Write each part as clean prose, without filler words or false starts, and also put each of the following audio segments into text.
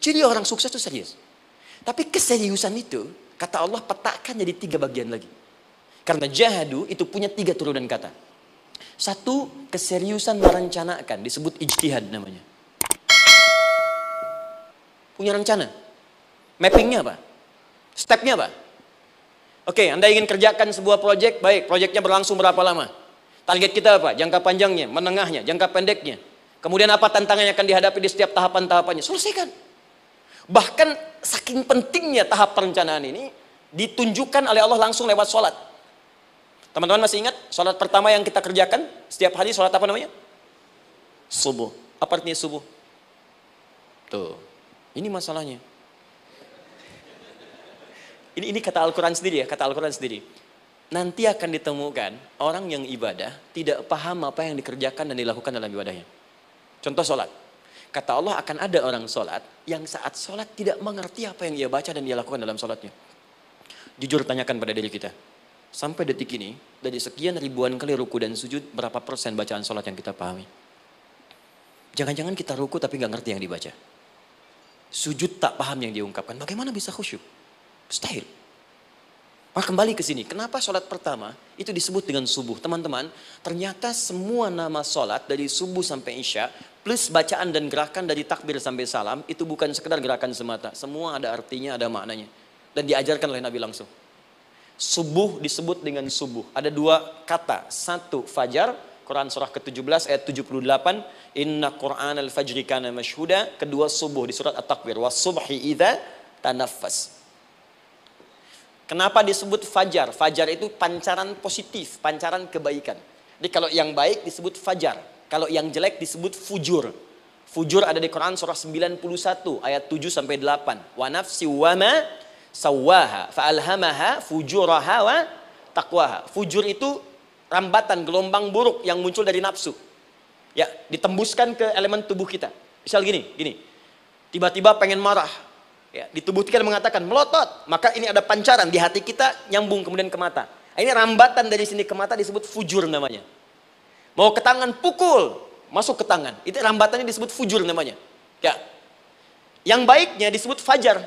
Ciri orang sukses itu serius. Tapi keseriusan itu, kata Allah petakan jadi 3 bagian lagi. Karena jahadu itu punya 3 turunan kata. 1, keseriusan merencanakan, disebut ijtihad namanya. Punya rencana. Mappingnya apa? Stepnya apa? Oke, Anda ingin kerjakan sebuah proyek, baik, proyeknya berlangsung berapa lama? Target kita apa? Jangka panjangnya, menengahnya, jangka pendeknya. Kemudian apa tantangan yang akan dihadapi di setiap tahapan-tahapannya? Selesaikan. Bahkan saking pentingnya tahap perencanaan ini ditunjukkan oleh Allah langsung lewat sholat. Teman-teman masih ingat sholat pertama yang kita kerjakan setiap hari, sholat apa namanya? Subuh. Apa artinya subuh? Tuh, ini masalahnya. Ini kata Al-Quran sendiri ya, kata Al-Quran sendiri. Nanti akan ditemukan orang yang ibadah tidak paham apa yang dikerjakan dan dilakukan dalam ibadahnya. Contoh sholat. Kata Allah akan ada orang sholat yang saat sholat tidak mengerti apa yang ia baca dan dia lakukan dalam sholatnya. Jujur tanyakan pada diri kita. Sampai detik ini, dari sekian ribuan kali ruku dan sujud, berapa persen bacaan sholat yang kita pahami? Jangan-jangan kita ruku tapi nggak ngerti yang dibaca. Sujud tak paham yang diungkapkan. Bagaimana bisa khusyuk? Mustahil. Maka kembali ke sini. Kenapa sholat pertama itu disebut dengan subuh? Teman-teman, ternyata semua nama sholat dari subuh sampai isya, plus bacaan dan gerakan dari takbir sampai salam, itu bukan sekedar gerakan semata. Semua ada artinya, ada maknanya. Dan diajarkan oleh Nabi langsung. Subuh disebut dengan subuh. Ada 2 kata. 1, fajar. Quran surah ke-17 ayat 78. Inna Qur'an al-fajri kana mashhuda. Kedua, subuh di surat At-Takwir. Was-subhi idza tanaffas. Kenapa disebut fajar? Fajar itu pancaran positif, pancaran kebaikan. Jadi kalau yang baik disebut fajar. Kalau yang jelek disebut fujur. Fujur ada di Quran surah 91 ayat 7 sampai 8. Wa nafsi wa ma sawwaha fa'alhamaha fujuraha wa taqwaha. Fujur itu rambatan, gelombang buruk yang muncul dari nafsu. Ya, ditembuskan ke elemen tubuh kita. Misal gini. Tiba-tiba pengen marah. Ya, di tubuh kita mengatakan melotot, maka ini ada pancaran di hati kita nyambung kemudian ke mata. Ini rambatan dari sini ke mata disebut fujur namanya. Mau ke tangan pukul, masuk ke tangan. Itu rambatannya disebut fujur namanya. Ya. Yang baiknya disebut fajar.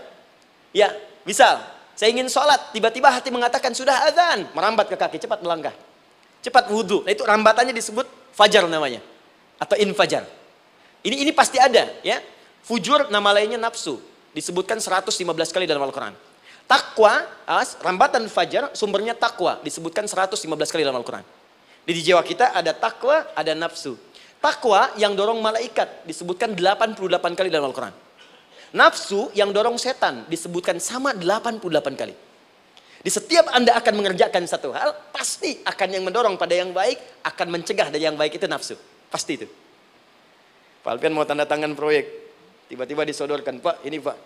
Ya, misal saya ingin sholat, tiba-tiba hati mengatakan sudah azan, merambat ke kaki, cepat melangkah. Cepat wudhu. Nah, itu rambatannya disebut fajar namanya. Atau infajar. Ini pasti ada, ya. Fujur nama lainnya nafsu. Disebutkan 115 kali dalam Al-Quran. Takwa, rambatan fajar, sumbernya takwa. Disebutkan 115 kali dalam Al-Quran. Di jiwa kita ada takwa, ada nafsu. Takwa yang dorong malaikat, disebutkan 88 kali dalam Al-Quran. Nafsu yang dorong setan, disebutkan sama 88 kali. Di setiap Anda akan mengerjakan satu hal, pasti akan yang mendorong pada yang baik, akan mencegah dari yang baik itu nafsu. Pasti itu. Pak Alfian mau tanda tangan proyek. Tiba-tiba disodorkan, Pak, ini Pak.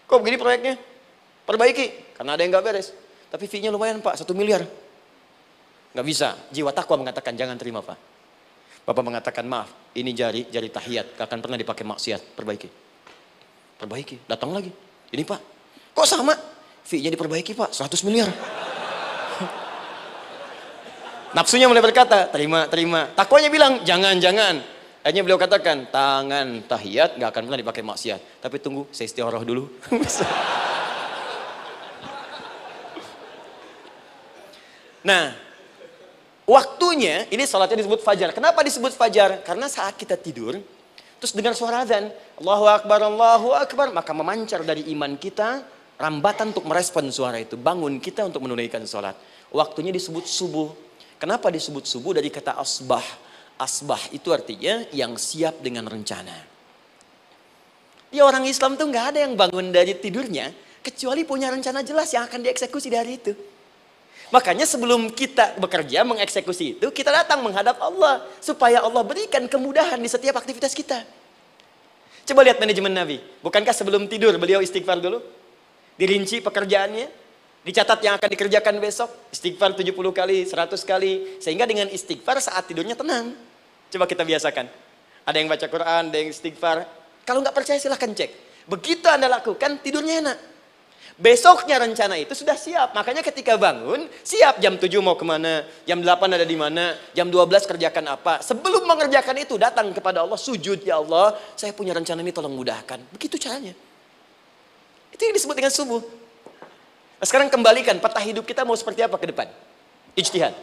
Kok begini proyeknya? Perbaiki, karena ada yang nggak beres. Tapi fee-nya lumayan Pak, 1 miliar. Nggak bisa, jiwa takwa mengatakan jangan terima Pak. Bapak mengatakan maaf, ini jari tahiyat, gak akan pernah dipakai maksiat, perbaiki, datang lagi. Ini Pak, kok sama? Fee-nya diperbaiki Pak, 100 miliar. Nafsunya mulai berkata, terima. Takwanya bilang, jangan. Akhirnya beliau katakan, tangan tahiyat gak akan pernah dipakai maksiat. Tapi tunggu, saya istighfar dulu. Nah, waktunya, ini salatnya disebut fajar. Kenapa disebut fajar? Karena saat kita tidur, terus dengar suara azan, Allahu Akbar, maka memancar dari iman kita, rambatan untuk merespon suara itu. Bangun kita untuk menunaikan salat. Waktunya disebut subuh. Kenapa disebut subuh? Dari kata asbah. Asbah itu artinya yang siap dengan rencana. Ya, orang Islam tuh nggak ada yang bangun dari tidurnya kecuali punya rencana jelas yang akan dieksekusi di hari itu. Makanya sebelum kita bekerja mengeksekusi itu, kita datang menghadap Allah supaya Allah berikan kemudahan di setiap aktivitas kita. Coba lihat manajemen Nabi. Bukankah sebelum tidur beliau istighfar dulu? Dirinci pekerjaannya, dicatat yang akan dikerjakan besok, istighfar 70 kali, 100 kali, sehingga dengan istighfar saat tidurnya tenang. Coba kita biasakan. Ada yang baca Quran, ada yang istighfar. Kalau nggak percaya silahkan cek. Begitu Anda lakukan, tidurnya enak. Besoknya rencana itu sudah siap. Makanya ketika bangun, siap jam 7 mau kemana, jam 8 ada di mana, jam 12 kerjakan apa. Sebelum mengerjakan itu, datang kepada Allah, sujud, ya Allah, saya punya rencana ini tolong mudahkan. Begitu caranya. disebut dengan subuh. Nah, sekarang kembalikan peta hidup kita mau seperti apa ke depan? Ijtihad.